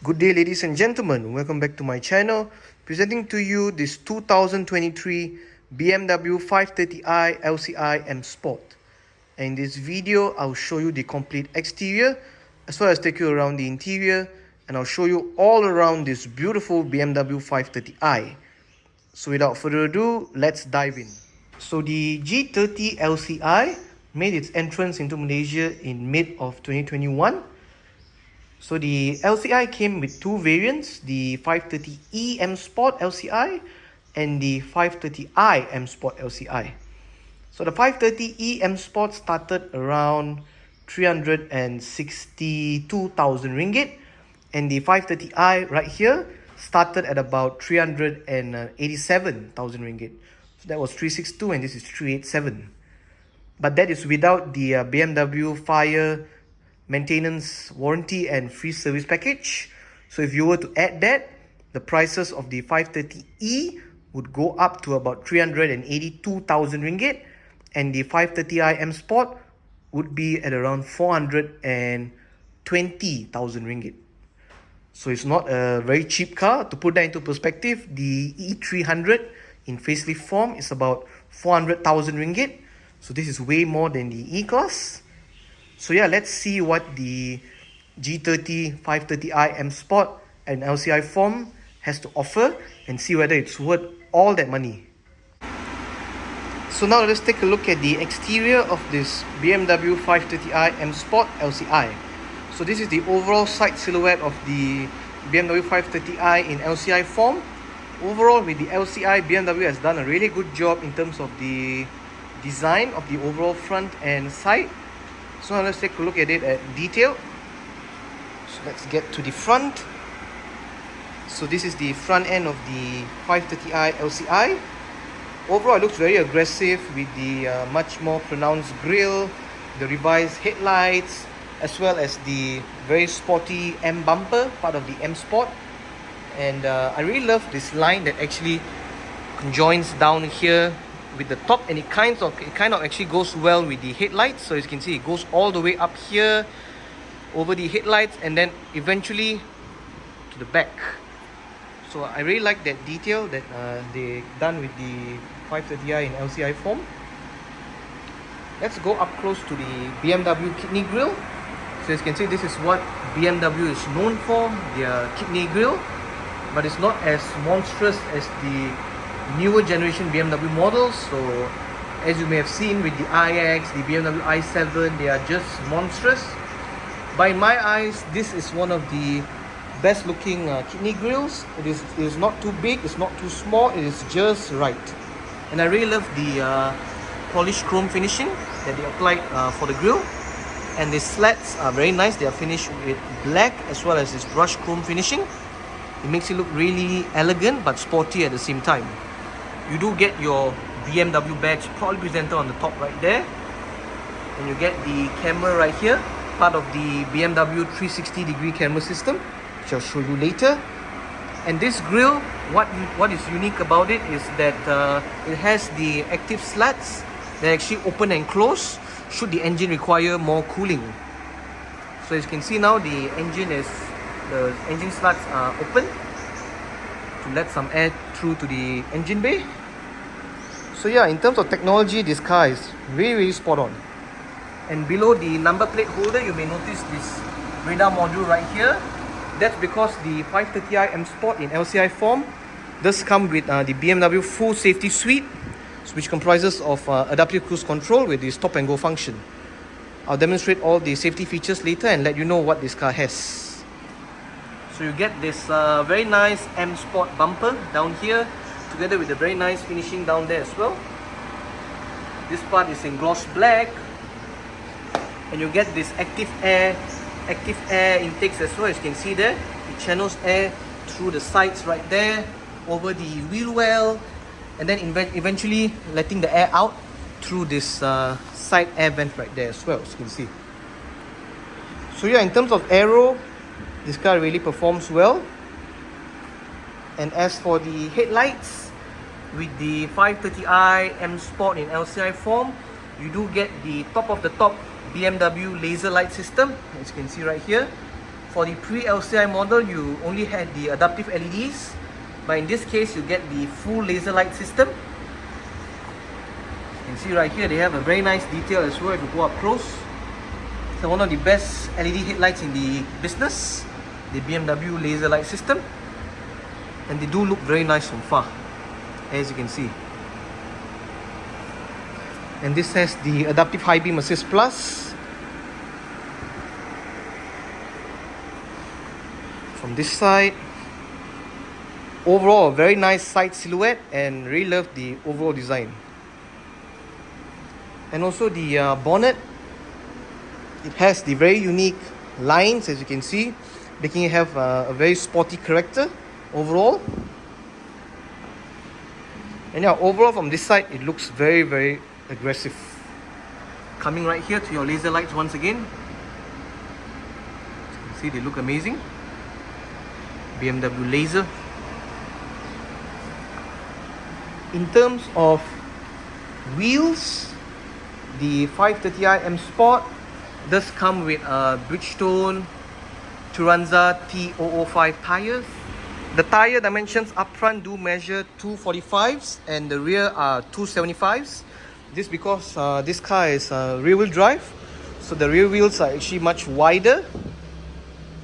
Good day, ladies and gentlemen. Welcome back to my channel. Presenting to you this 2023 BMW 530i LCI M-Sport. And in this video, I'll show you the complete exterior as well as take you around the interior, and I'll show you all around this beautiful BMW 530i. So without further ado, let's dive in. So the G30 LCI made its entrance into Malaysia in mid of 2021. So the LCI came with two variants, the 530e M-Sport LCI and the 530i M-Sport LCI. So the 530e M-Sport started around 362,000 ringgit, and the 530i right here started at about 387,000 ringgit. So that was 362 and this is 387. But that is without the BMW Fire maintenance warranty and free service package. So if you were to add that, the prices of the 530e would go up to about 382,000 ringgit, and the 530i M Sport would be at around 420,000 ringgit. So it's not a very cheap car. To put that into perspective, the E300 in facelift form is about 400,000 ringgit. So this is way more than the E-Class. So yeah, let's see what the G30 530i M Sport and LCI form has to offer and see whether it's worth all that money. So now let's take a look at the exterior of this BMW 530i M Sport LCI. So this is the overall side silhouette of the BMW 530i in LCI form. Overall, with the LCI, BMW has done a really good job in terms of the design of the overall front and side. So now let's take a look at it at detail. So let's get to the front. So this is the front end of the 530i LCI. Overall, it looks very aggressive with the much more pronounced grille, the revised headlights, as well as the very sporty M bumper, part of the M Sport. And I really love this line that actually conjoins down here with the top, and it kind of actually goes well with the headlights. So as you can see, it goes all the way up here over the headlights and then eventually to the back. So I really like that detail that they done with the 530i in LCI form. Let's go up close to the BMW kidney grille. So as you can see, this is what BMW is known for, their kidney grille, but it's not as monstrous as the newer generation BMW models. So as you may have seen with the iX, the BMW i7, they are just monstrous. But in my eyes, this is one of the best looking kidney grills. It is not too big, it's not too small, it is just right. And I really love the polished chrome finishing that they applied for the grille. And the slats are very nice. They are finished with black as well as this brushed chrome finishing. It makes it look really elegant but sporty at the same time. You do get your BMW badge proudly presented on the top right there, and you get the camera right here, part of the BMW 360-degree camera system, which I'll show you later. And this grille, what is unique about it is that it has the active slats that actually open and close should the engine require more cooling. So as you can see now, the engine slats are open to let some air through to the engine bay. So yeah, in terms of technology, this car is really spot on. And below the number plate holder, you may notice this radar module right here. That's because the 530i M Sport in LCI form does come with the BMW full safety suite, which comprises of adaptive cruise control with the stop and go function. I'll demonstrate all the safety features later and let you know what this car has. So you get this very nice M Sport bumper down here, together with a very nice finishing down there as well. This part is in gloss black, and you get this active air intakes as well. As you can see there, it channels air through the sides right there, over the wheel well, and then eventually letting the air out through this side air vent right there as well, as you can see. So yeah, in terms of aero, this car really performs well. And as for the headlights, with the 530i M Sport in LCI form, you do get the top of the top BMW Laserlight system, as you can see right here. For the pre-LCI model, you only had the adaptive LEDs, but in this case, you get the full laser light system. You can see right here, they have a very nice detail as well if you go up close. So one of the best LED headlights in the business, the BMW laser light system. And they do look very nice from far, as you can see. And this has the adaptive Highbeam Assist Plus. From this side, overall a very nice side silhouette, and really love the overall design. And also the bonnet, it has the very unique lines, as you can see, making it have a very sporty character overall. And yeah, overall from this side, it looks very, very aggressive. Coming right here to your laser lights once again. You can see they look amazing. BMW laser. In terms of wheels, the 530i M-Sport does come with Bridgestone Turanza T005 tires. The tire dimensions up front do measure 245s and the rear are 275s. This because this car is rear wheel drive, so the rear wheels are actually much wider,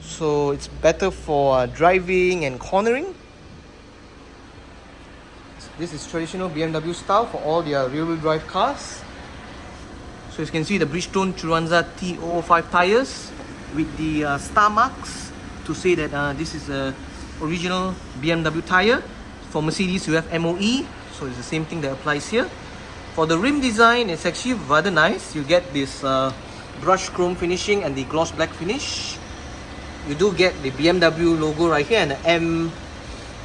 so it's better for driving and cornering. This is traditional BMW style for all their rear wheel drive cars. So as you can see, the Bridgestone Turanza T005 tires with the star marks to say that this is a original BMW tire. For Mercedes you have MOE, so it's the same thing that applies here. For the rim design, it's actually rather nice. You get this brushed chrome finishing and the gloss black finish. You do get the BMW logo right here and the M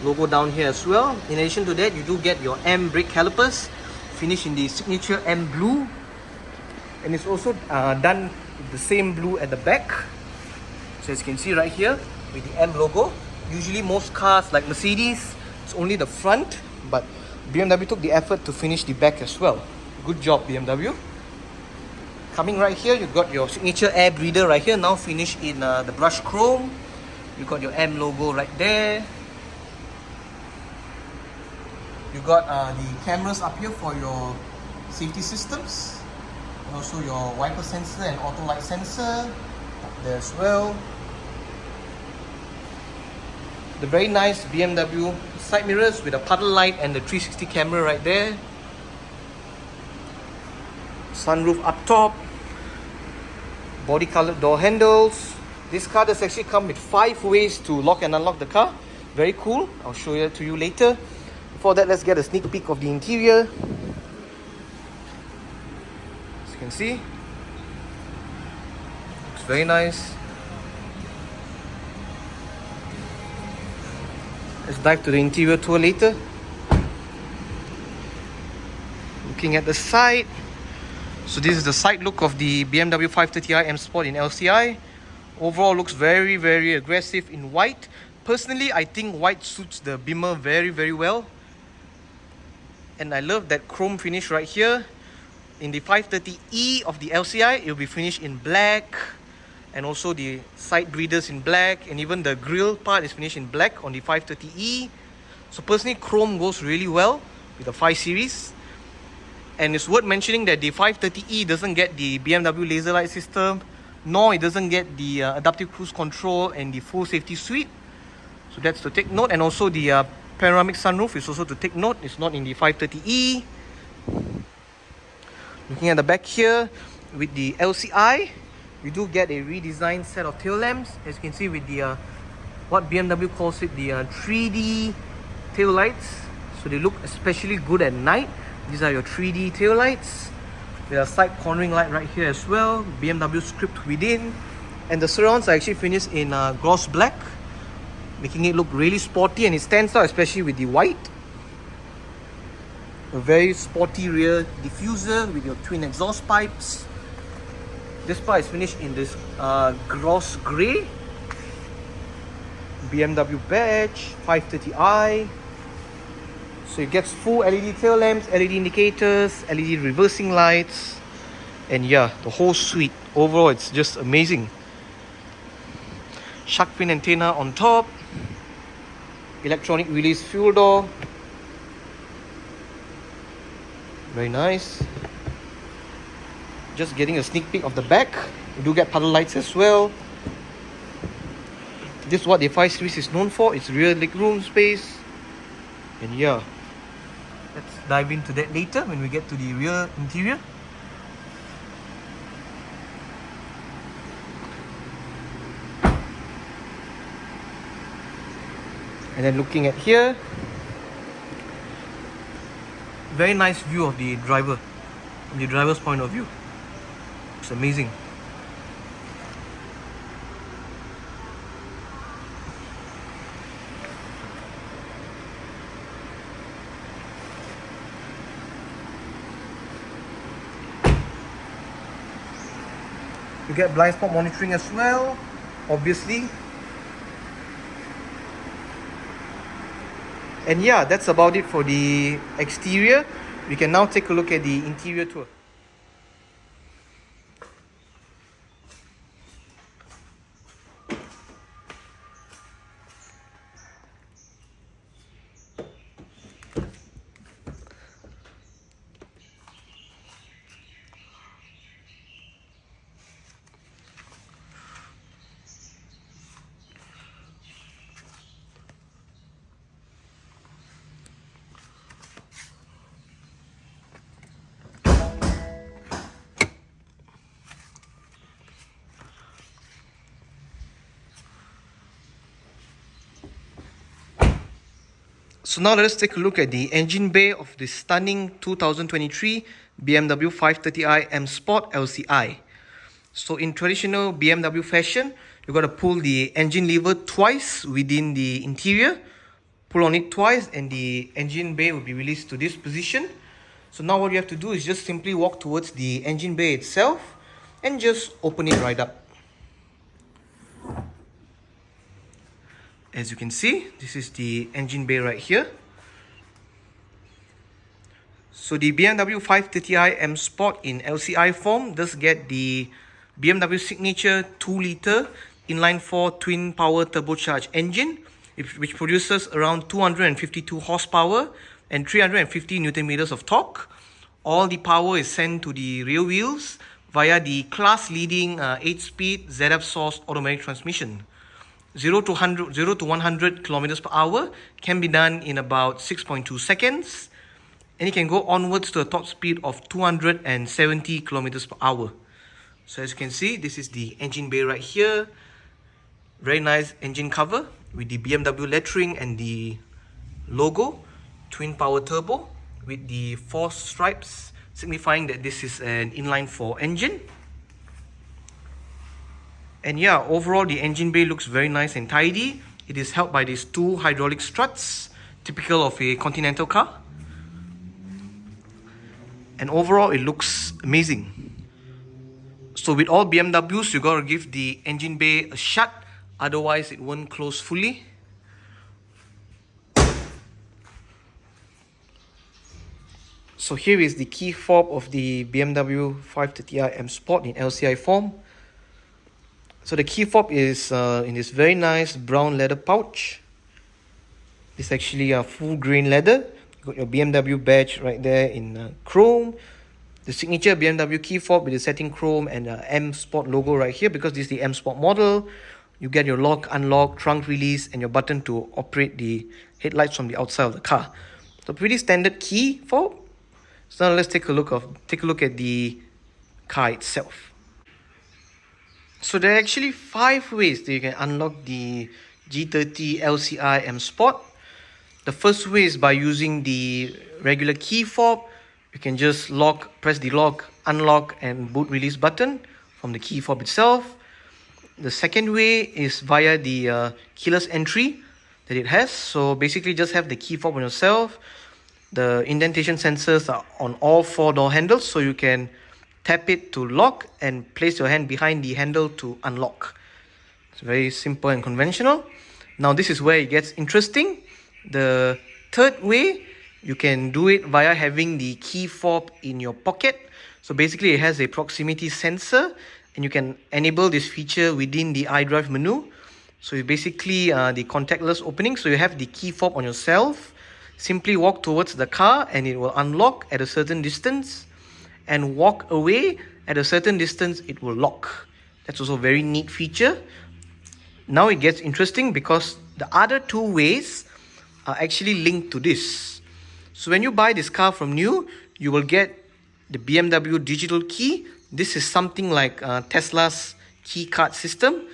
logo down here as well. In addition to that, you do get your M brake calipers finished in the signature M blue, and it's also done with the same blue at the back. So as you can see right here with the M logo. Usually most cars like Mercedes, it's only the front, but BMW took the effort to finish the back as well. Good job, BMW. Coming right here, you've got your signature air breather right here, now finished in the brushed chrome. You've got your M logo right there. You've got the cameras up here for your safety systems, and also your wiper sensor and auto light sensor up there as well. The very nice BMW side mirrors with a puddle light and the 360 camera right there. Sunroof up top. Body colored door handles. This car does actually come with 5 ways to lock and unlock the car. Very cool. I'll show it to you later. Before that, let's get a sneak peek of the interior. As you can see, looks very nice. Let's dive to the interior tour later. Looking at the side. So this is the side look of the BMW 530i M-Sport in LCI. Overall looks very, very aggressive in white. Personally, I think white suits the Beamer very, very well. And I love that chrome finish right here. In the 530e of the LCI, it will be finished in black. And also the side breathers in black, and even the grille part is finished in black on the 530e. So personally, chrome goes really well with the 5 Series. And it's worth mentioning that the 530e doesn't get the BMW laser light system, nor it doesn't get the adaptive cruise control and the full safety suite. So that's to take note. And also the panoramic sunroof is also to take note. It's not in the 530e. Looking at the back here with the LCI, we do get a redesigned set of tail lamps, as you can see with the what BMW calls it the 3D tail lights. So they look especially good at night. These are your 3D tail lights. There are side cornering light right here as well. BMW script within, and the surrounds are actually finished in gloss black, making it look really sporty, and it stands out especially with the white. A very sporty rear diffuser with your twin exhaust pipes. This part is finished in this gloss grey. BMW badge, 530i. So it gets full LED tail lamps, LED indicators, LED reversing lights, and yeah, the whole suite. Overall, it's just amazing. Shark fin antenna on top, electronic release fuel door, very nice. Just getting a sneak peek of the back. We do get puddle lights as well. This is what the 5 Series is known for, its rear legroom space. And yeah, let's dive into that later when we get to the rear interior. And then looking at here, very nice view of the driver, from the driver's point of view. It's amazing. You get blind spot monitoring as well, obviously. And yeah, that's about it for the exterior. We can now take a look at the interior tour. So now let us take a look at the engine bay of the stunning 2023 BMW 530i M-Sport LCI. So in traditional BMW fashion, you've got to pull the engine lever twice within the interior. Pull on it twice and the engine bay will be released to this position. So now what you have to do is just simply walk towards the engine bay itself and just open it right up. As you can see, this is the engine bay right here. So the BMW 530i M Sport in LCI form does get the BMW signature 2-litre inline-4 twin-power turbocharged engine, which produces around 252 horsepower and 350 Newton meters of torque. All the power is sent to the rear wheels via the class-leading 8-speed ZF-sourced automatic transmission. 0 to 100 kilometers per hour can be done in about 6.2 seconds, and it can go onwards to a top speed of 270 kilometers per hour. So as you can see, this is the engine bay right here. Very nice engine cover with the BMW lettering and the logo. Twin power turbo with the 4 stripes signifying that this is an inline-4 engine. And yeah, overall the engine bay looks very nice and tidy. It is held by these 2 hydraulic struts, typical of a Continental car. And overall it looks amazing. So with all BMWs, you gotta give the engine bay a shut, otherwise it won't close fully. So here is the key fob of the BMW 530i M Sport in LCI form. So the key fob is in this very nice brown leather pouch. It's actually a full grain leather. You got your BMW badge right there in chrome. The signature BMW key fob with the setting chrome and the M Sport logo right here, because this is the M Sport model. You get your lock, unlock, trunk release, and your button to operate the headlights from the outside of the car. So pretty standard key fob. So now let's take a look at the car itself. So there are actually 5 ways that you can unlock the G30 LCI M Sport. The first way is by using the regular key fob. You can just press the lock, unlock and boot release button from the key fob itself. The second way is via the keyless entry that it has. So basically just have the key fob on yourself. The indentation sensors are on all 4 door handles, so you can tap it to lock and place your hand behind the handle to unlock. It's very simple and conventional. Now this is where it gets interesting. The third way, you can do it via having the key fob in your pocket. So basically it has a proximity sensor and you can enable this feature within the iDrive menu. So it's basically the contactless opening. So you have the key fob on yourself. Simply walk towards the car and it will unlock at a certain distance, and walk away at a certain distance, it will lock. That's also a very neat feature. Now it gets interesting because the other two ways are actually linked to this. So when you buy this car from new, you will get the BMW digital key. This is something like Tesla's key card system.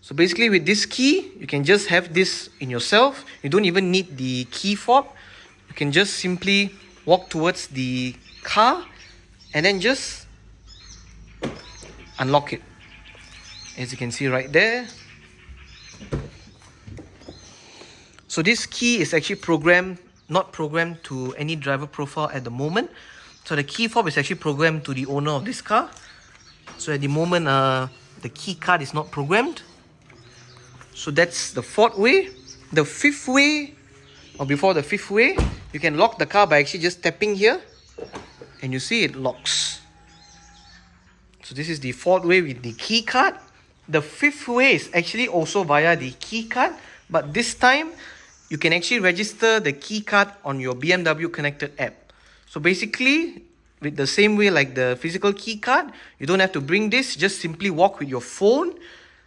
So basically with this key, you can just have this in yourself. You don't even need the key fob. You can just simply walk towards the car and then just unlock it. As you can see right there. So this key is actually not programmed to any driver profile at the moment. So the key fob is actually programmed to the owner of this car. So at the moment, the key card is not programmed. So that's the fourth way. The fifth way, or before the fifth way, you can lock the car by actually just tapping here, and you see it locks. So this is the fourth way with the key card. The fifth way is actually also via the key card, but this time you can actually register the key card on your BMW connected app. So basically, with the same way like the physical key card, you don't have to bring this, just simply walk with your phone,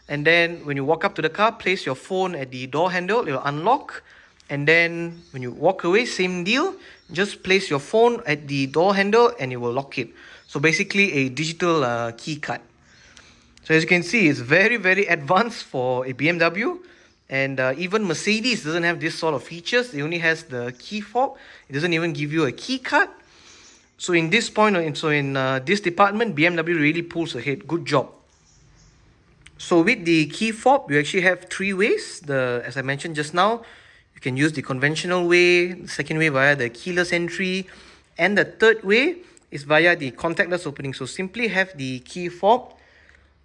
and then when you walk up to the car, place your phone at the door handle, it will unlock. And then when you walk away, same deal, just place your phone at the door handle and it will lock it. So basically a digital key card. So as you can see, it's very, very advanced for a BMW. And even Mercedes doesn't have this sort of features. It only has the key fob. It doesn't even give you a key card. So in this point, in this department, BMW really pulls ahead. Good job. So with the key fob, you actually have three ways. As I mentioned just now, you can use the conventional way, the second way via the keyless entry, and the third way is via the contactless opening. So simply have the key fob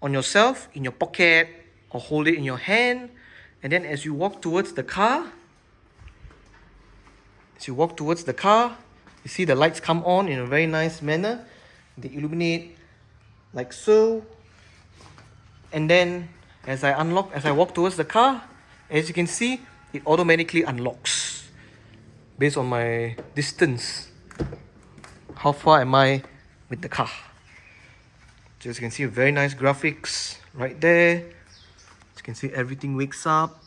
on yourself, in your pocket, or hold it in your hand. And then as you walk towards the car, you see the lights come on in a very nice manner. They illuminate like so. And then as I walk towards the car, as you can see, it automatically unlocks based on my distance. How far am I with the car? So as you can see, very nice graphics right there. As you can see, everything wakes up.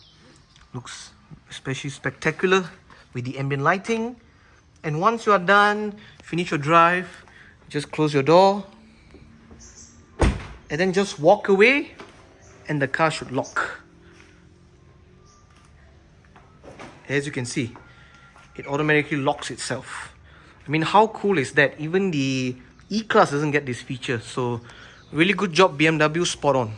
Looks especially spectacular with the ambient lighting. And once you are done, finish your drive, just close your door. And then just walk away and the car should lock. As you can see, it automatically locks itself. I mean, how cool is that? Even the E-Class doesn't get this feature. So really good job BMW, spot on.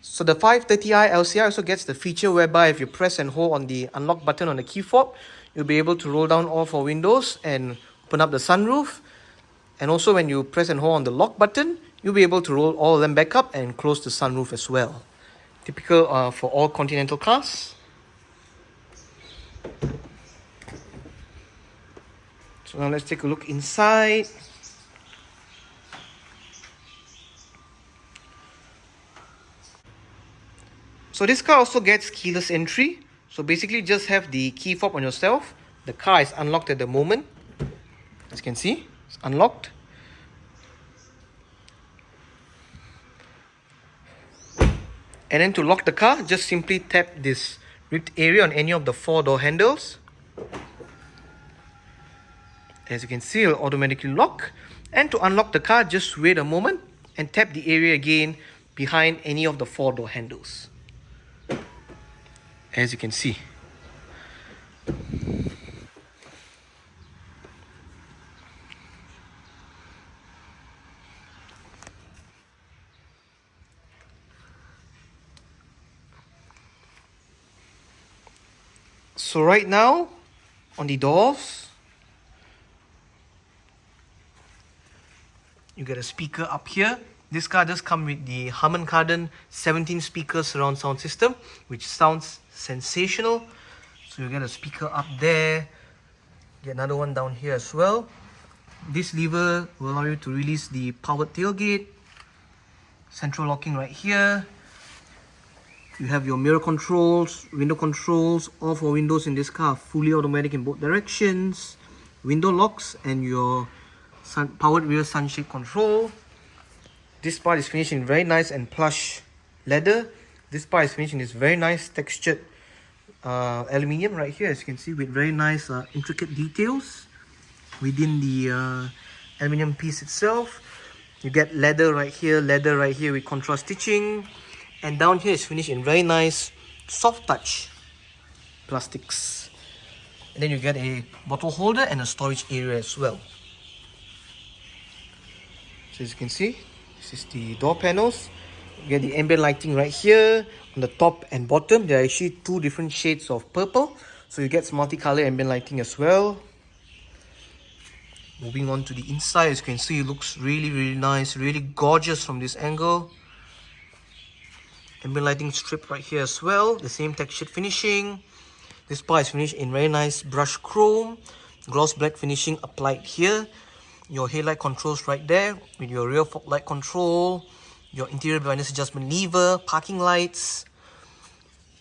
So the 530i LCI also gets the feature whereby if you press and hold on the unlock button on the key fob, you'll be able to roll down all four windows and open up the sunroof. And also when you press and hold on the lock button, you'll be able to roll all of them back up and close the sunroof as well. Typical for all Continental cars. So now let's take a look inside. So this car also gets keyless entry. So basically just have the key fob on yourself. The car is unlocked at the moment. As you can see, it's unlocked. And then to lock the car, just simply tap this ripped area on any of the four door handles. As you can see, it will automatically lock. And to unlock the car, just wait a moment and tap the area again behind any of the four door handles. As you can see. So right now, on the doors, you get a speaker up here. This car does come with the Harman Kardon 17-speaker surround sound system, which sounds sensational. So you get a speaker up there, get another one down here as well. This lever will allow you to release the powered tailgate. Central locking right here. You have your mirror controls, window controls. All four windows in this car are fully automatic in both directions. Window locks and your powered rear sunshade control. This part is finished in very nice and plush leather. This part is finished in this very nice textured aluminium right here, as you can see, with very nice intricate details within the aluminium piece itself. You get leather right here with contrast stitching, and down here is finished in very nice soft touch plastics. And then you get a bottle holder and a storage area as well. So as you can see, this is the door panels. You get the ambient lighting right here on the top and bottom. There are actually two different shades of purple, so you get multicolored ambient lighting as well. Moving on to the inside, as you can see, it looks really nice, really gorgeous from this angle. Ambient lighting strip right here as well, the same textured finishing. This part is finished in very nice brushed chrome, gloss black finishing applied here. Your headlight controls right there with your rear fog light control, your interior brightness adjustment lever, parking lights,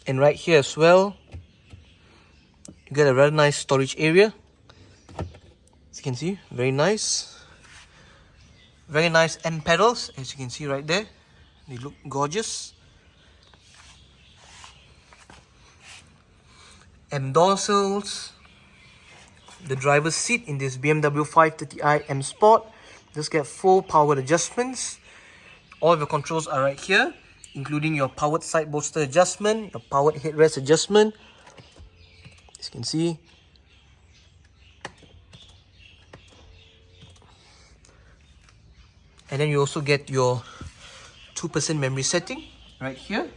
and right here as well you get a very nice storage area. As you can see, very nice end pedals, as you can see right there. They look gorgeous. M dorsals. The driver's seat in this BMW 530i M Sport just get full power adjustments. All of your controls are right here, including your powered side bolster adjustment, your powered headrest adjustment, as you can see. And then you also get your 2% memory setting right here.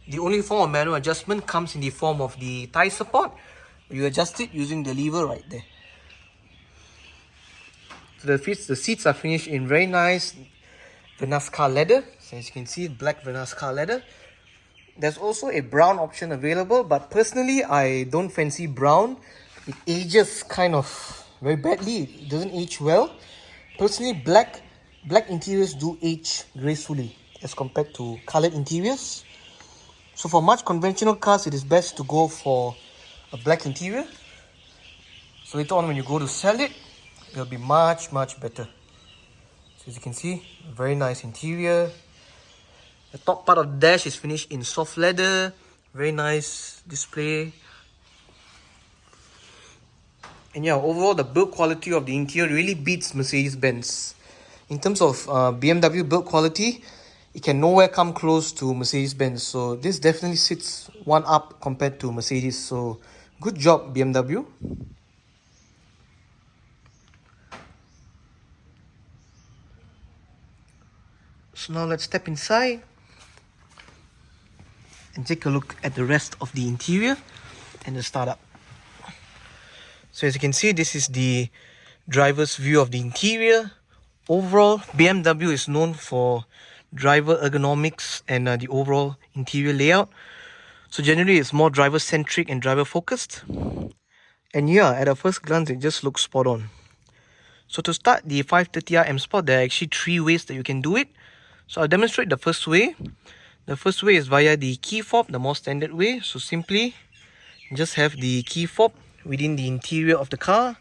The only form of manual adjustment comes in the form of the thigh support. You adjust it using the lever right there. So the seats are finished in very nice Vernascar leather. So as you can see, black Vernascar leather. There's also a brown option available, but personally I don't fancy brown. It ages kind of very badly. It doesn't age well. Personally, black interiors do age gracefully as compared to colored interiors. So for much conventional cars, it is best to go for a black interior. So later on when you go to sell it, it'll be much better. So as you can see, very nice interior. The top part of the dash is finished in soft leather. Very nice display. And yeah, overall the build quality of the interior really beats Mercedes-Benz. In terms of BMW build quality, it can nowhere come close to Mercedes-Benz. So this definitely sits one up compared to Mercedes. So good job, BMW. So now let's step inside and take a look at the rest of the interior and the startup. So as you can see, this is the driver's view of the interior. Overall, BMW is known for driver ergonomics and the overall interior layout. So generally it's more driver centric and driver focused. And yeah, at a first glance it just looks spot on. So to start the 530i M Sport, there are actually three ways that you can do it. So I'll demonstrate the first way. The first way is via the key fob, the more standard way. So simply just have the key fob within the interior of the car.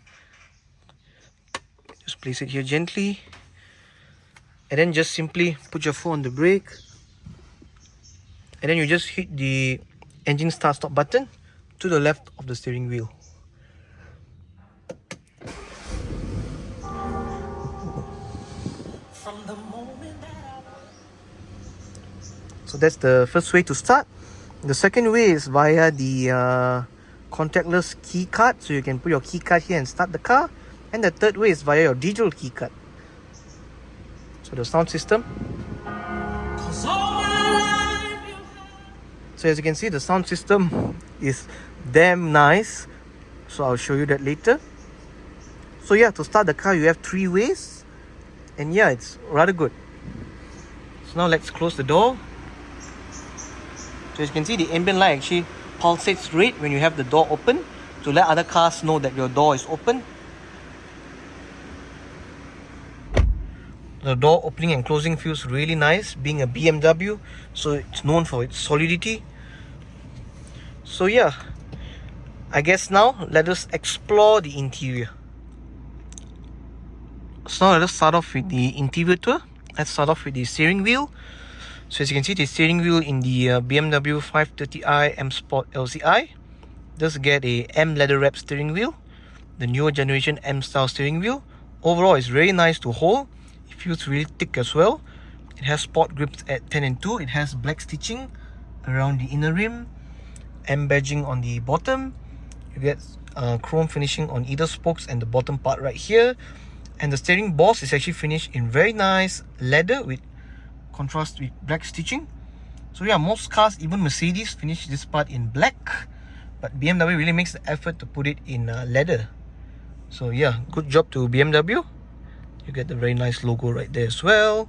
Just place it here gently. And then just simply put your foot on the brake. And then you just hit the engine start stop button to the left of the steering wheel. So that's the first way to start. The second way is via the contactless key card. So you can put your key card here and start the car. And the third way is via your digital key card. So the sound system. So as you can see, the sound system is damn nice. So I'll show you that later. So yeah, to start the car you have three ways. And yeah, it's rather good. So now let's close the door. So as you can see, the ambient light actually pulsates red when you have the door open to let other cars know that your door is open. The door opening and closing feels really nice, being a BMW, so it's known for its solidity. So yeah, I guess now let us explore the interior. So now let us start off with the interior tour. Let's start off with the steering wheel. So as you can see, the steering wheel in the BMW 530i M-Sport LCI does get a M leather wrap steering wheel, the newer generation M style steering wheel. Overall, it's very nice to hold. It feels really thick as well. It has sport grips at 10 and 2. It has black stitching around the inner rim, M badging on the bottom. You get chrome finishing on either spokes and the bottom part right here. And the steering boss is actually finished in very nice leather with contrast with black stitching. So yeah, most cars, even Mercedes, finish this part in black, but BMW really makes the effort to put it in leather. So yeah, good job to BMW. You get the very nice logo right there as well.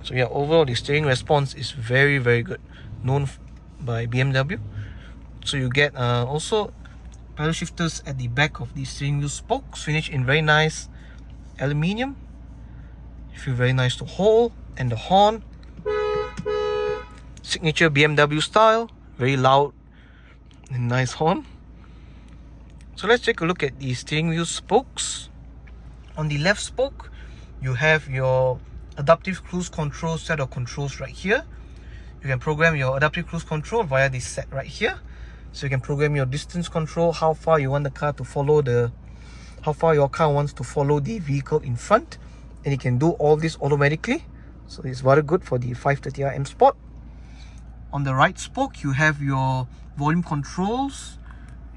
So yeah, overall the steering response is very good, known by BMW. So you get also paddle shifters at the back of the steering wheel spokes, finished in very nice aluminium. It feels very nice to hold. And the horn, signature BMW style, very loud and nice horn. So let's take a look at the steering wheel spokes. On the left spoke, you have your adaptive cruise control set of controls right here. You can program your adaptive cruise control via this set right here. So you can program your distance control, how far you want the car to follow how far your car wants to follow the vehicle in front, and you can do all this automatically. So it's very good for the 530i M Sport. On the right spoke, you have your volume controls,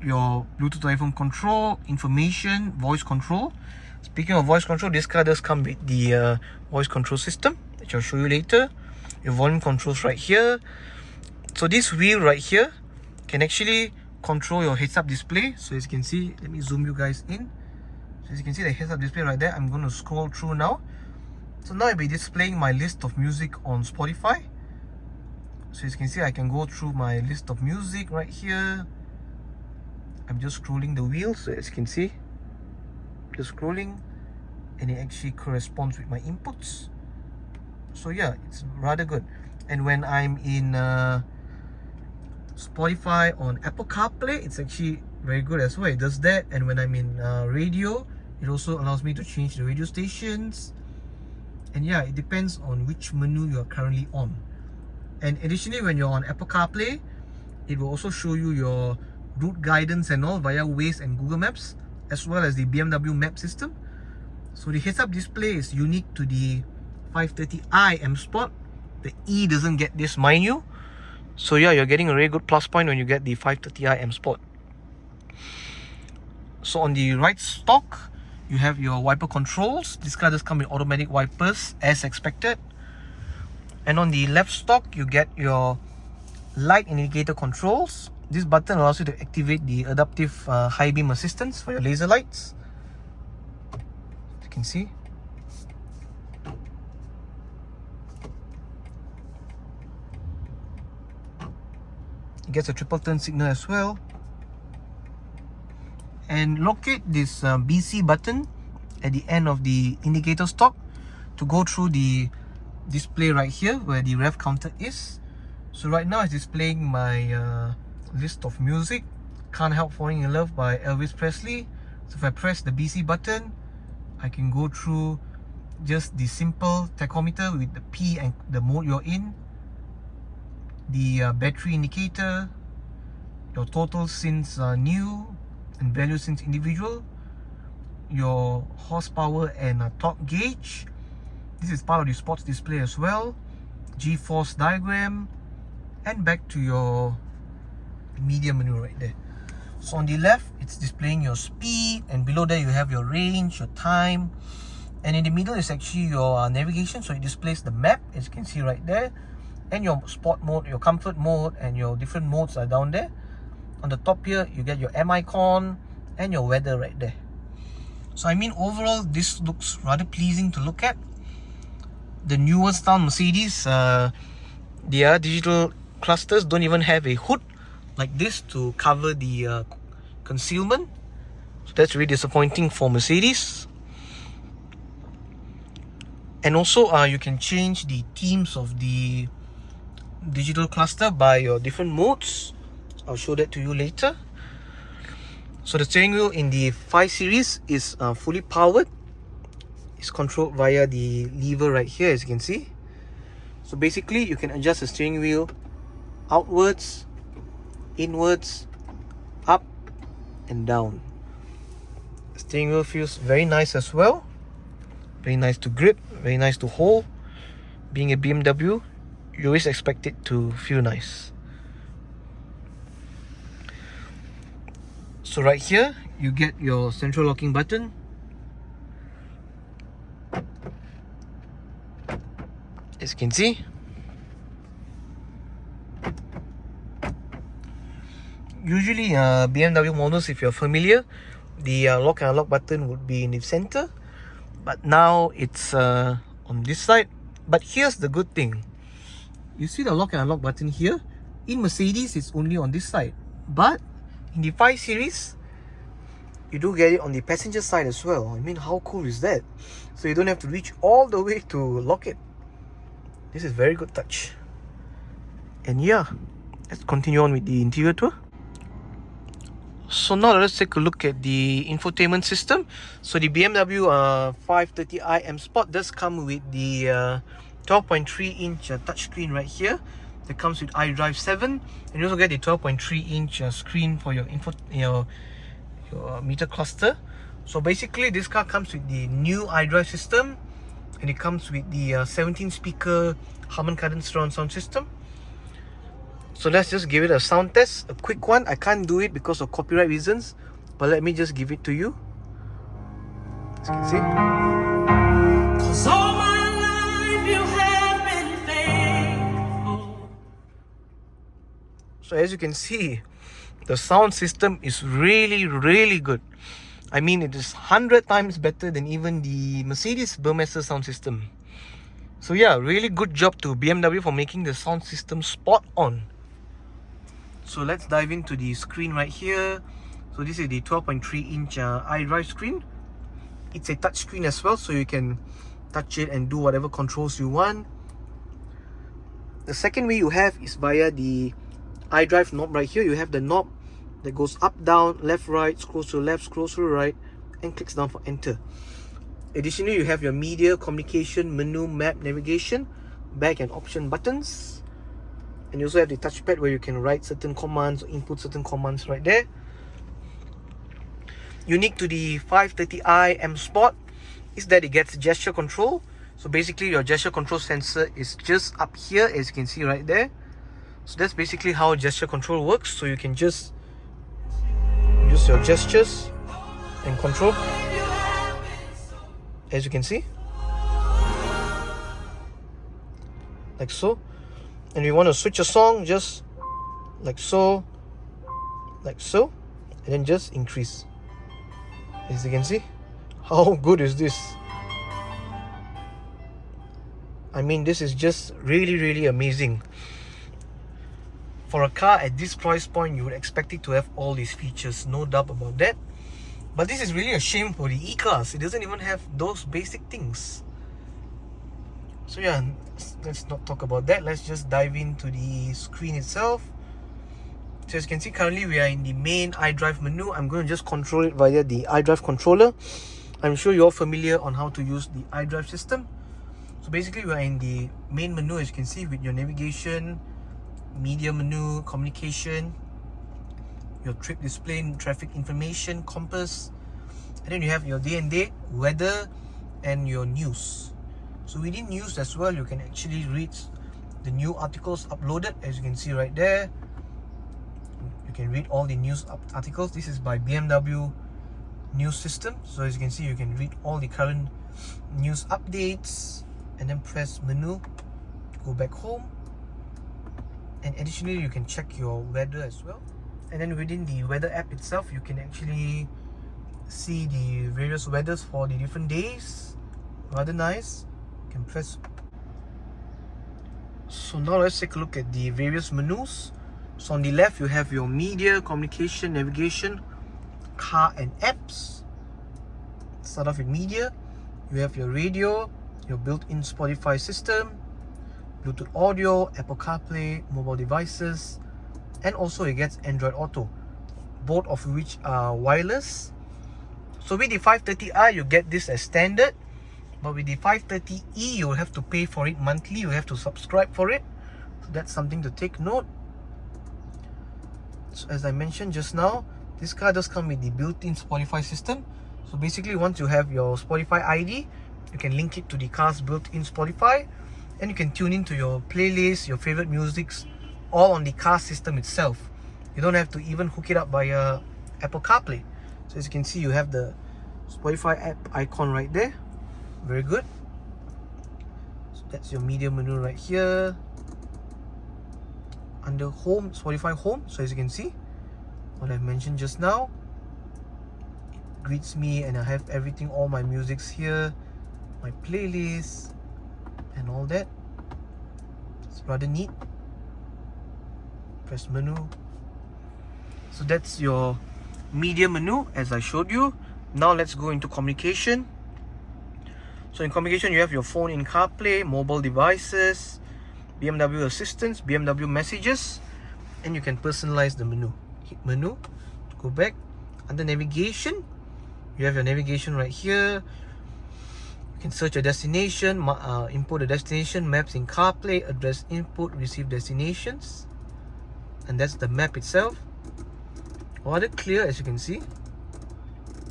your Bluetooth iPhone control, information, voice control. Speaking of voice control, this car does come with the voice control system, which I'll show you later. Your volume controls right here. So this wheel right here can actually control your heads-up display. So as you can see, let me zoom you guys in. So as you can see the heads-up display right there, I'm going to scroll through now. So now I'll be displaying my list of music on Spotify. So as you can see, I can go through my list of music right here. I'm just scrolling the wheel, so as you can see, just scrolling, and it actually corresponds with my inputs. So yeah, it's rather good. And when I'm in Spotify on Apple CarPlay, it's actually very good as well. It does that. And when I'm in radio, it also allows me to change the radio stations. And yeah, it depends on which menu you are currently on. And additionally, when you're on Apple CarPlay, it will also show you your route guidance and all via Waze and Google Maps, as well as the BMW map system. So the heads-up display is unique to the 530i M Sport. The E doesn't get this, mind you. So yeah, you're getting a very good plus point when you get the 530i M Sport. So on the right stock, you have your wiper controls. This car does come with automatic wipers as expected. And on the left stock, you get your light and indicator controls. This button allows you to activate the adaptive Highbeam assistance for your laser lights. As you can see. It gets a triple turn signal as well. And locate this BC button at the end of the indicator stock to go through the display right here where the rev counter is. So right now it's displaying my list of music. Can't Help Falling in Love by Elvis Presley. So if I press the BC button, I can go through just the simple tachometer with the P and the mode you're in, the battery indicator, your total since new and value since individual, your horsepower and torque gauge. This is part of the sports display as well, G-force diagram, and back to your media menu right there. So on the left, it's displaying your speed, and below there you have your range, your time, and in the middle is actually your navigation. So it displays the map, as you can see right there, and your sport mode, your comfort mode, and your different modes are down there. On the top here, you get your M icon and your weather right there. So I mean, overall, this looks rather pleasing to look at. The newer style Mercedes, their digital clusters don't even have a hood like this to cover the concealment. So that's really disappointing for Mercedes. And also you can change the themes of the digital cluster by your different modes. I'll show that to you later. So the steering wheel in the 5 Series is fully powered. It's controlled via the lever right here, as you can see. So basically you can adjust the steering wheel outwards, inwards, up and down. The steering wheel feels very nice as well. Very nice to grip, very nice to hold. Being a BMW, you always expect it to feel nice. So right here, you get your central locking button. As you can see, usually BMW models, if you're familiar, the lock and unlock button would be in the center, but now it's on this side. But here's the good thing. You see the lock and unlock button here? In Mercedes, it's only on this side, but in the 5 Series, you do get it on the passenger side as well. I mean, how cool is that? So you don't have to reach all the way to lock it. This is very good touch. And yeah, let's continue on with the interior tour. So now let's take a look at the infotainment system. So the BMW 530i M-Sport does come with the 12.3-inch touchscreen right here. That comes with iDrive 7, and you also get the 12.3-inch screen for your your meter cluster. So basically, this car comes with the new iDrive system, and it comes with the 17-speaker Harman Kardon surround sound system. So let's just give it a sound test, a quick one. I can't do it because of copyright reasons, but let me just give it to you. As you can see. 'Cause all my life you have been faithful. So as you can see, the sound system is really good. I mean, it is 100 times better than even the Mercedes Burmester sound system. So yeah, really good job to BMW for making the sound system spot on. So let's dive into the screen right here. So this is the 12.3-inch iDrive screen. It's a touch screen as well, so you can touch it and do whatever controls you want. The second way you have is via the iDrive knob right here. You have the knob that goes up, down, left, right, scrolls to the left, scrolls to the right, and clicks down for enter. Additionally, you have your media, communication, menu, map, navigation, back and option buttons. And you also have the touchpad where you can write certain commands or input certain commands right there. Unique to the 530i M-Sport is that it gets gesture control. So basically your gesture control sensor is just up here, as you can see right there. So that's basically how gesture control works. So you can just use your gestures and control, as you can see, like so. And you want to switch a song, just like so, and then just increase. As you can see, how good is this? I mean, this is just really amazing. For a car at this price point, you would expect it to have all these features, no doubt about that. But this is really a shame for the E-Class. It doesn't even have those basic things. So yeah, let's not talk about that. Let's just dive into the screen itself. So as you can see, currently we are in the main iDrive menu. I'm going to just control it via the iDrive controller. I'm sure you're familiar on how to use the iDrive system. So basically we are in the main menu, as you can see, with your navigation, media menu, communication, your trip display, traffic information, compass, and then you have your day and date, weather, and your news. So within news as well, you can actually read the new articles uploaded, as you can see right there. You can read all the news articles. This is by BMW news system. So as you can see, you can read all the current news updates, and then press menu to go back home. And additionally, you can check your weather as well. And then within the weather app itself, you can actually see the various weathers for the different days. Rather nice. You can press. So now let's take a look at the various menus. So on the left, you have your media, communication, navigation, car and apps. Start off with media. You have your radio, your built-in Spotify system, Bluetooth audio, Apple CarPlay, mobile devices, and also it gets Android Auto, both of which are wireless. So with the 530i, you get this as standard, but with the 530e, you'll have to pay for it monthly. You have to subscribe for it. So that's something to take note. So as I mentioned just now, this car does come with the built-in Spotify system. So basically, once you have your Spotify ID, you can link it to the car's built-in Spotify, and you can tune into your playlist, your favorite musics, all on the car system itself. You don't have to even hook it up via Apple CarPlay. So as you can see, you have the Spotify app icon right there. Very good. So that's your media menu right here. Under home, Spotify home. So as you can see, what I've mentioned just now, it greets me, and I have everything, all my musics here, my playlist and all that. It's rather neat. Press menu. So that's your media menu as I showed you. Now let's go into communication. So in communication, you have your phone in CarPlay, mobile devices, BMW assistance, BMW messages, and you can personalize the menu. Hit menu to go back. Under navigation, you have your navigation right here. You can search a destination, import a destination, maps in CarPlay, address input, receive destinations, and that's the map itself. Rather clear, as you can see,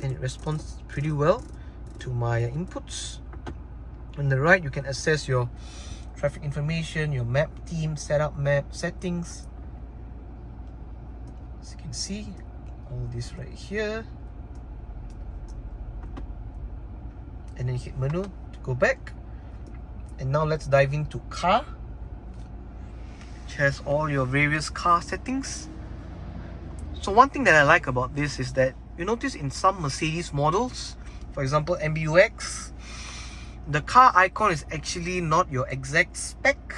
and it responds pretty well to my inputs. On the right, you can access your traffic information, your map theme, setup map settings. As you can see, all this right here, and then hit menu to go back. And now let's dive into car, which has all your various car settings. So one thing that I like about this is that you notice in some Mercedes models, for example MBUX, the car icon is actually not your exact spec.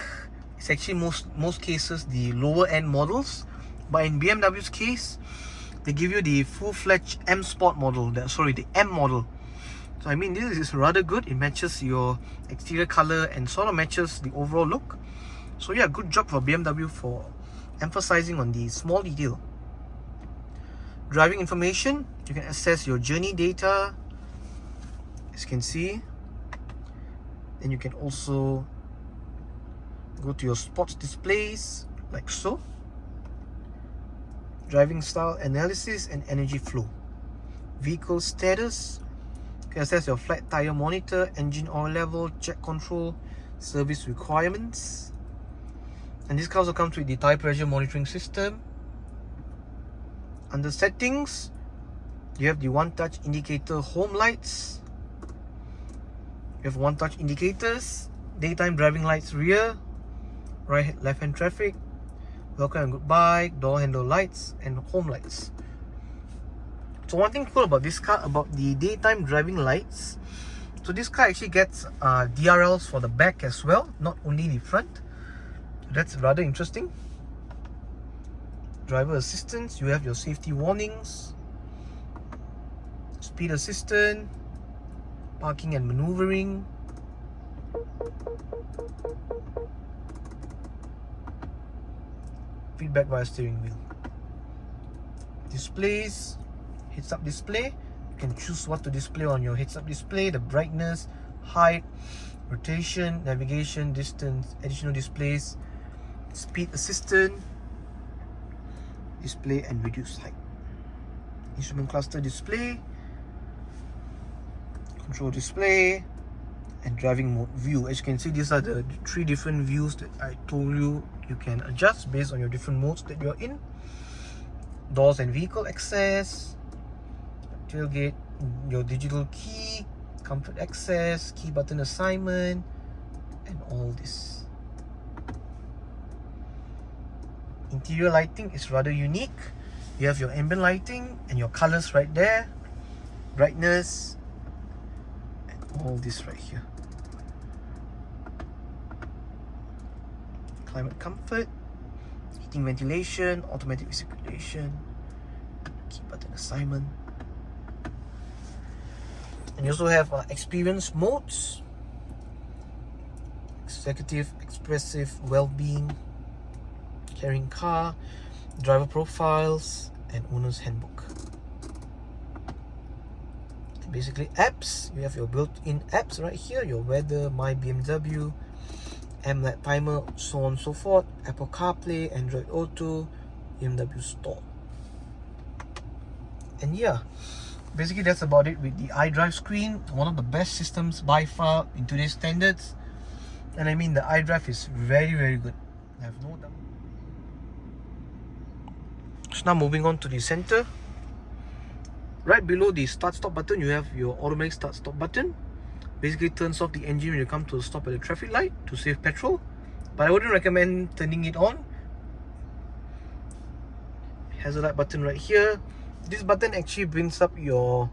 It's actually most cases the lower end models. But in BMW's case, they give you the full-fledged M-Sport model, the M model. So I mean, this is rather good. It matches your exterior color and sort of matches the overall look. So yeah, good job for BMW for emphasizing on the small detail. Driving information, you can access your journey data, as you can see. Then you can also go to your sports displays, like so. Driving style analysis and energy flow. Vehicle status, you can access your flat tire monitor, engine oil level, check control, service requirements. And this also comes with the tire pressure monitoring system. Under settings, you have the one-touch indicator home lights. You have one-touch indicators, daytime driving lights rear, right left-hand traffic, welcome and goodbye, door handle lights, and home lights. So one thing cool about this car, about the daytime driving lights, so this car actually gets DRLs for the back as well, not only the front. That's rather interesting. Driver assistance, you have your safety warnings, speed assistant, parking and maneuvering, feedback via steering wheel. Displays, heads-up display, you can choose what to display on your heads-up display, the brightness, height, rotation, navigation, distance, additional displays, speed assistant, display and reduce height, instrument cluster display, control display, and driving mode view. As you can see, these are the 3 different views that I told you you can adjust based on your different modes that you're in. Doors and vehicle access, tailgate, your digital key, comfort access, key button assignment, and all this. Interior lighting is rather unique. You have your ambient lighting and your colors right there, brightness, and all this right here. Climate comfort, heating, ventilation, automatic recirculation, key button assignment. And you also have experience modes. executive, expressive, well-being, carrying car, driver profiles, and owner's handbook. And basically apps, you have your built-in apps right here, your weather, my BMW, M-Lab timer, so on and so forth, Apple CarPlay, Android Auto, BMW Store. And yeah, basically that's about it with the iDrive screen. One of the best systems by far in today's standards. And I mean, the iDrive is very, very good. I have no doubt. So now moving on to the center. Right below the start-stop button, you have your automatic start-stop button. Basically turns off the engine when you come to a stop at a traffic light to save petrol. But I wouldn't recommend turning it on. Hazard button right here. This button actually brings up your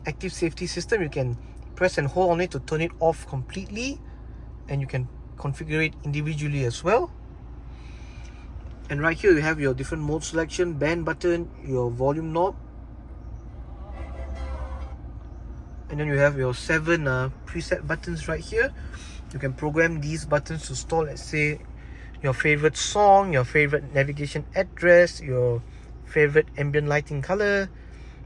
active safety system. You can press and hold on it to turn it off completely, and you can configure it individually as well. And right here you have your different mode selection, band button, your volume knob, and then you have your 7 preset buttons right here. You can program these buttons to store, let's say, your favorite song, your favorite navigation address, your favorite ambient lighting color,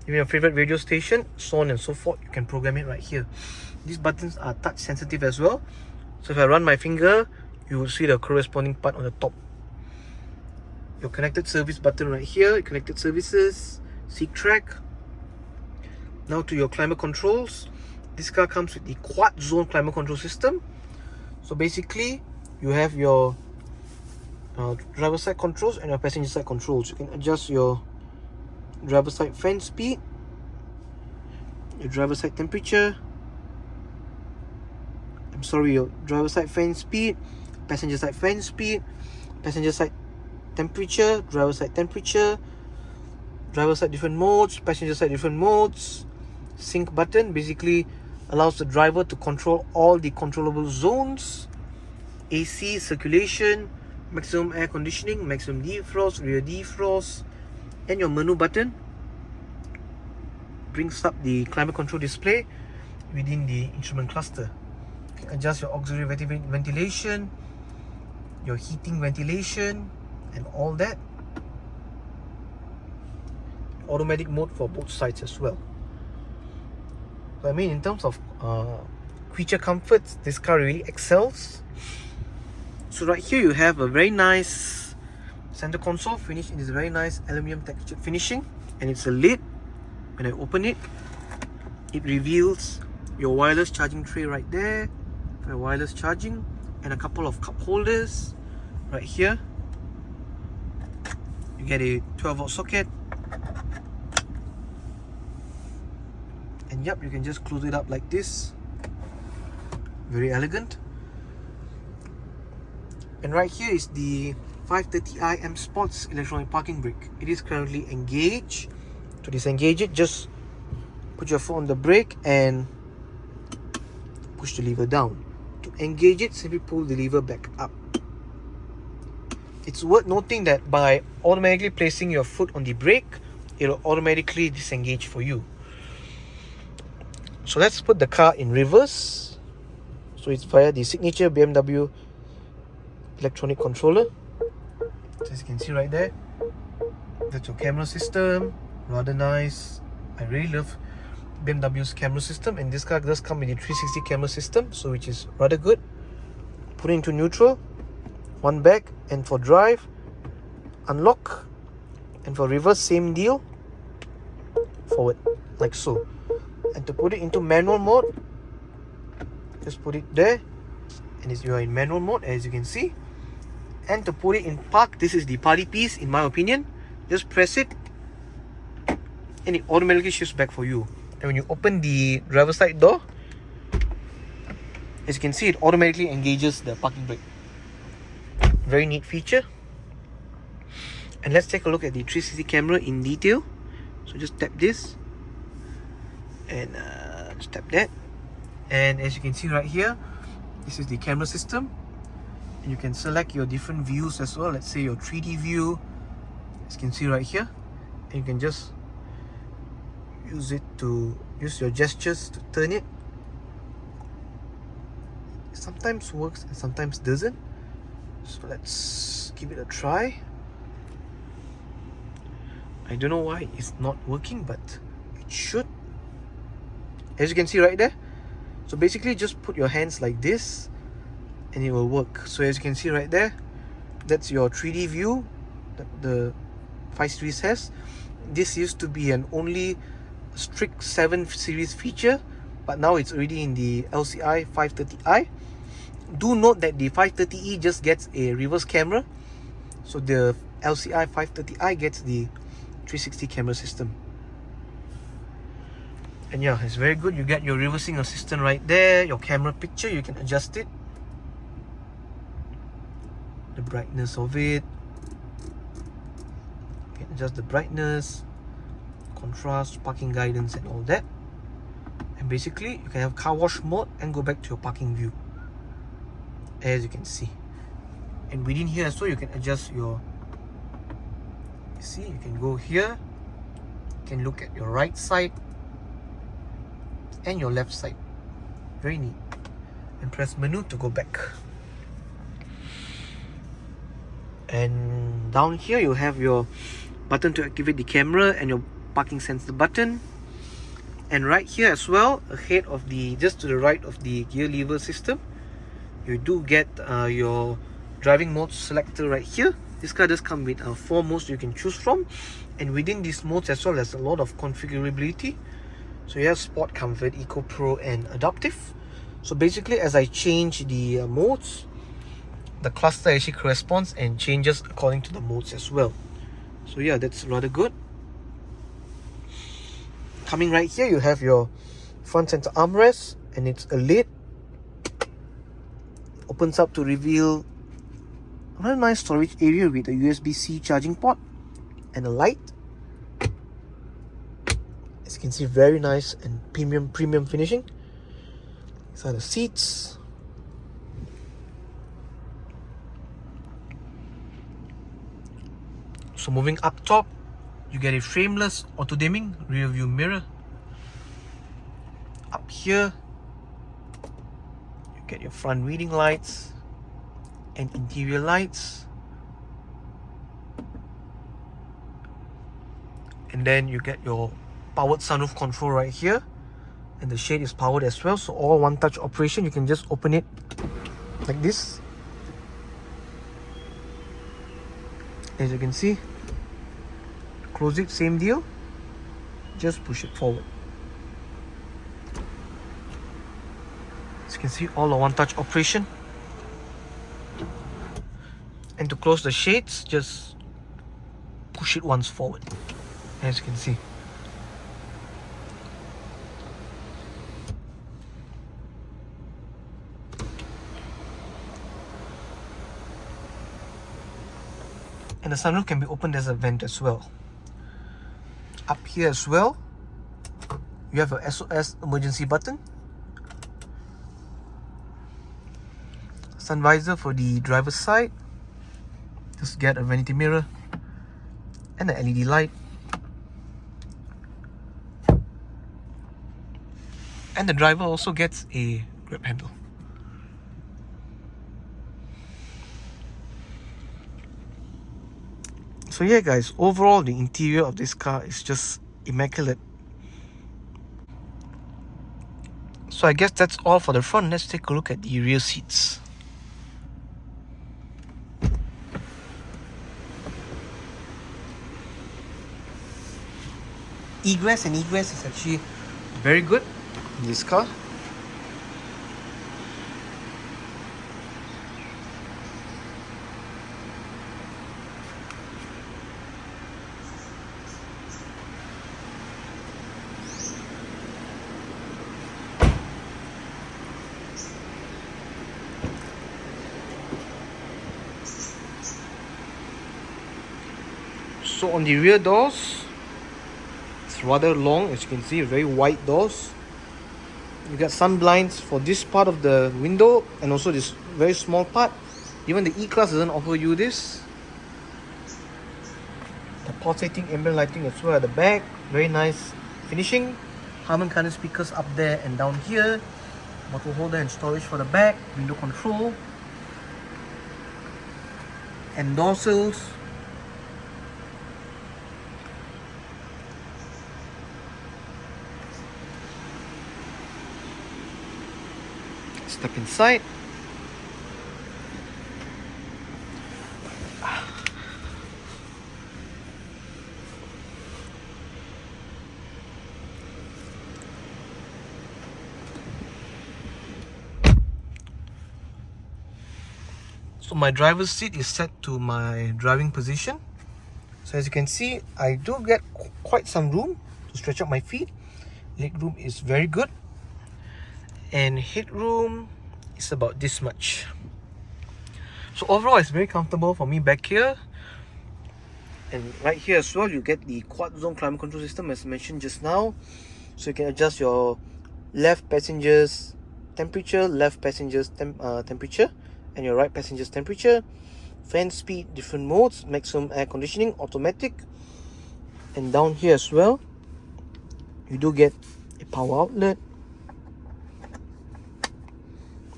even your favorite radio station, so on and so forth. You can program it right here. These buttons are touch sensitive as well, so if I run my finger, you will see the corresponding part on the top. Your connected service button right here, connected services, seat track. Now to your climate controls. This car comes with the quad zone climate control system. So basically you have your driver side controls and your passenger side controls. You can adjust your driver side fan speed, your driver side temperature, your driver side fan speed, passenger side fan speed, passenger side temperature, driver side temperature, driver side different modes, passenger side different modes. Sync button basically allows the driver to control all the controllable zones, AC, circulation, maximum air conditioning, maximum defrost, rear defrost. And your menu button brings up the climate control display within the instrument cluster. You can adjust your auxiliary ventilation, your heating ventilation, and all that. Automatic mode for both sides as well. So I mean, in terms of creature comforts, this car really excels. So right here you have a very nice center console finished in this very nice aluminium textured finishing, and it's a lid. When I open it, it reveals your wireless charging tray right there for wireless charging, and a couple of cup holders right here. You get a 12-volt socket, and yep, you can just close it up like this. Very elegant. And right here is the 530i M-Sport's electronic parking brake. It is currently engaged. To disengage it, just put your foot on the brake and push the lever down. To engage it, simply pull the lever back up. It's worth noting that by automatically placing your foot on the brake, it will automatically disengage for you. So let's put the car in reverse. So it's via the signature BMW electronic controller. So as you can see right there, that's your camera system. Rather nice. I really love BMW's camera system, and this car does come with a 360 camera system, so which is rather good. Put it into neutral, one back, and for drive, unlock, and for reverse, same deal, forward, like so. And to put it into manual mode, just put it there, and you are in manual mode, as you can see. And to put it in park, this is the party piece in my opinion. Just press it, and it automatically shifts back for you. And when you open the driver's side door, as you can see, it automatically engages the parking brake. Very neat feature. And let's take a look at the 360 camera in detail. So just tap this, and just tap that, and as you can see right here, this is the camera system, and you can select your different views as well. Let's say your 3D view, as you can see right here, and you can just use your gestures to turn it. sometimes works and sometimes doesn't. So let's give it a try. I don't know why it's not working, but it should. As you can see right there. So basically just put your hands like this and it will work. So as you can see right there, that's your 3D view that the 5 Series has. This used to be an only strict 7 Series feature, but now it's already in the LCI 530i. Do note that the 530e just gets a reverse camera, so the LCI 530i gets the 360 camera system. And yeah, it's very good. You get your reversing assistant right there, your camera picture, you can adjust it, the brightness of it, you can adjust the brightness, contrast, parking guidance and all that. And basically you can have car wash mode and go back to your parking view, as you can see. And within here as well, you can adjust your, you see, you can go here, you can look at your right side and your left side. Very neat. And press menu to go back. And down here you have your button to activate the camera and your parking sensor button. And right here as well, ahead of the, just to the right of the gear lever system, you do get your driving mode selector right here. This car does come with 4 modes you can choose from, and within these modes as well, there's a lot of configurability. So you have Sport, Comfort, Eco, Pro and Adaptive. So basically as I change the modes, the cluster actually corresponds and changes according to the modes as well. So yeah, that's rather good. Coming right here, you have your front center armrest, and it's a lid. Opens up to reveal a very nice storage area with a USB-C charging port and a light. As you can see, very nice and premium finishing. These are the seats. So moving up top, you get a frameless auto-dimming rear view mirror. Up here, you get your front reading lights and interior lights. And then you get your powered sunroof control right here, and the shade is powered as well, so all one touch operation. You can just open it like this, as you can see. Close it, same deal, just push it forward. As you can see, all a one touch operation. And to close the shades, just push it once forward, as you can see. And the sunroof can be opened as a vent as well. Up here as well, you have a SOS emergency button, sun visor for the driver's side, just get a vanity mirror and an LED light, and the driver also gets a grab handle. So yeah guys, overall the interior of this car is just immaculate. So I guess that's all for the front. Let's take a look at the rear seats. Egress and egress is actually very good in this car. So on the rear doors, it's rather long, as you can see, very wide doors. You got sun blinds for this part of the window and also this very small part. Even the E-Class doesn't offer you this. The pulsating ambient lighting as well at the back, very nice finishing. Harman Kardon speakers up there and down here. bottle holder and storage for the back, window control, and door sills. Step inside. So my driver's seat is set to my driving position. So as you can see, I do get quite some room to stretch out my feet. Leg room is very good. And headroom is about this much. So overall, it's very comfortable for me back here. And right here as well, you get the quad zone climate control system as mentioned just now. So you can adjust your left passenger's temperature, left passenger's temperature, and your right passenger's temperature. Fan speed, different modes, maximum air conditioning, automatic. And down here as well, you do get a power outlet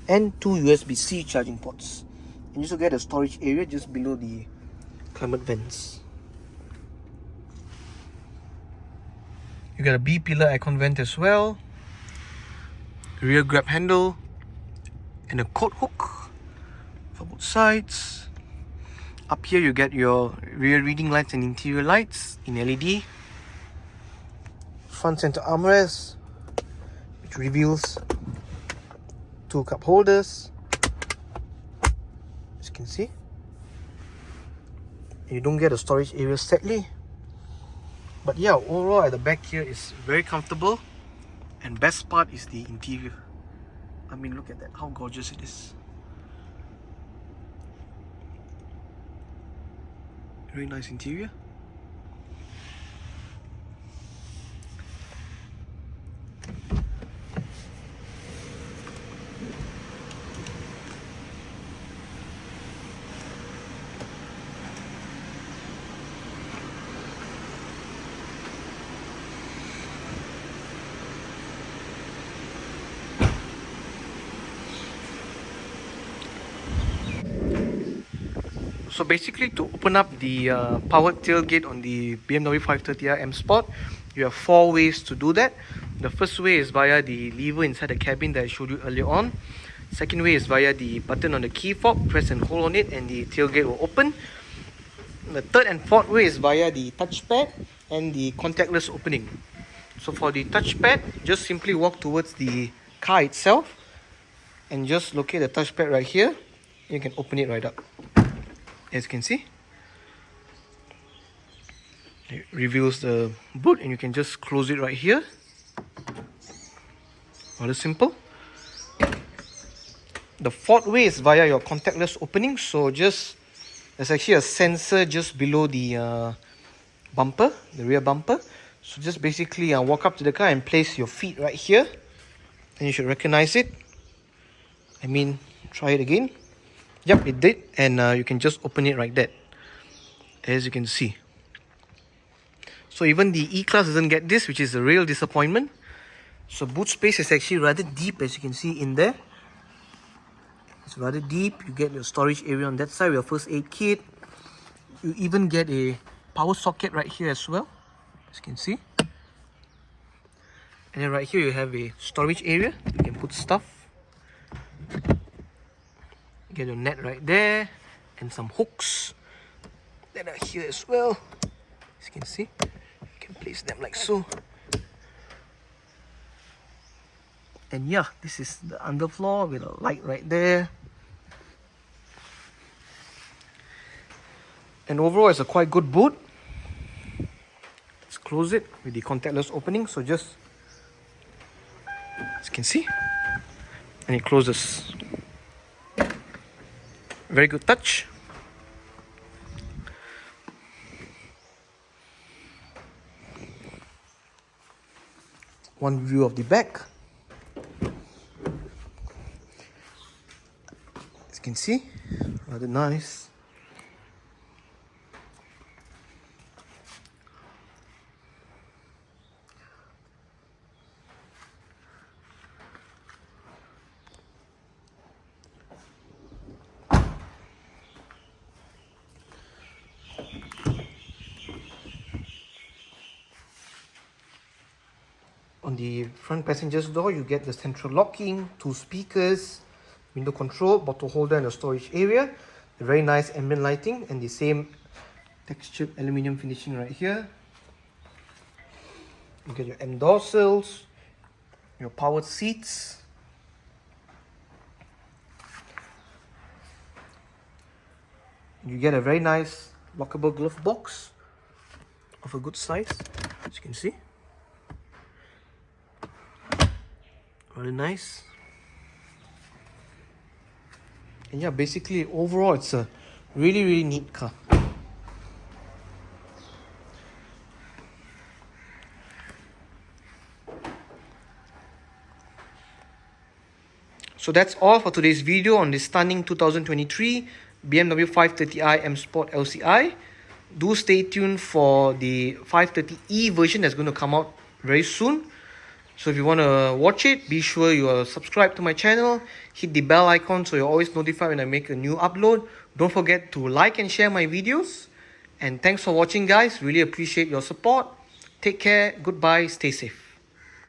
and 2 USB-C charging ports. And you also get a storage area just below the climate vents. You got a B-pillar aircon vent as well, rear grab handle, and a coat hook for both sides. Up here you get your rear reading lights and interior lights in LED. Front center armrest, which reveals 2 cup holders, as you can see. You don't get a storage area sadly. But yeah, overall at the back here is very comfortable. And best part is the interior. I mean, look at that, how gorgeous it is. Very nice interior. So basically, to open up the powered tailgate on the BMW 530i M-Sport, you have 4 ways to do that. The first way is via the lever inside the cabin that I showed you earlier on. Second way is via the button on the key fob. Press and hold on it and the tailgate will open. The third and fourth way is via the touchpad and the contactless opening. So for the touchpad, just simply walk towards the car itself and just locate the touchpad right here. You can open it right up. As you can see, it reveals the boot and you can just close it right here. Rather simple. The fourth way is via your contactless opening. So there's actually a sensor just below the bumper, the rear bumper. So just basically walk up to the car and place your feet right here, and you should recognize it. I mean, try it again. Yep, it did, and you can just open it like that, as you can see. So even the E-Class doesn't get this, which is a real disappointment. So boot space is actually rather deep, as you can see in there. It's rather deep. You get your storage area on that side, your first aid kit. You even get a power socket right here as well, as you can see. And then right here you have a storage area. You can put stuff. Get your net right there and some hooks that are here as well. As you can see, you can place them like so. And yeah, this is the underfloor with a light right there. And overall, it's a quite good boot. Let's close it with the contactless opening. So just, as you can see, and it closes. Very good touch. One view of the back. As you can see, rather nice. On the front passenger's door, you get the central locking, 2 speakers, window control, bottle holder and a storage area. A very nice ambient lighting and the same textured aluminium finishing right here. You get your M dorsals, your powered seats. You get a very nice lockable glove box of a good size, as you can see. Really nice. And yeah, basically overall it's a really neat car. So that's all for today's video on this stunning 2023 BMW 530i M-Sport LCI. Do stay tuned for the 530e version that's going to come out very soon. So if you want to watch it, be sure you are subscribed to my channel. Hit the bell icon so you're always notified when I make a new upload. Don't forget to like and share my videos. And thanks for watching, guys. Really appreciate your support. Take care. Goodbye. Stay safe.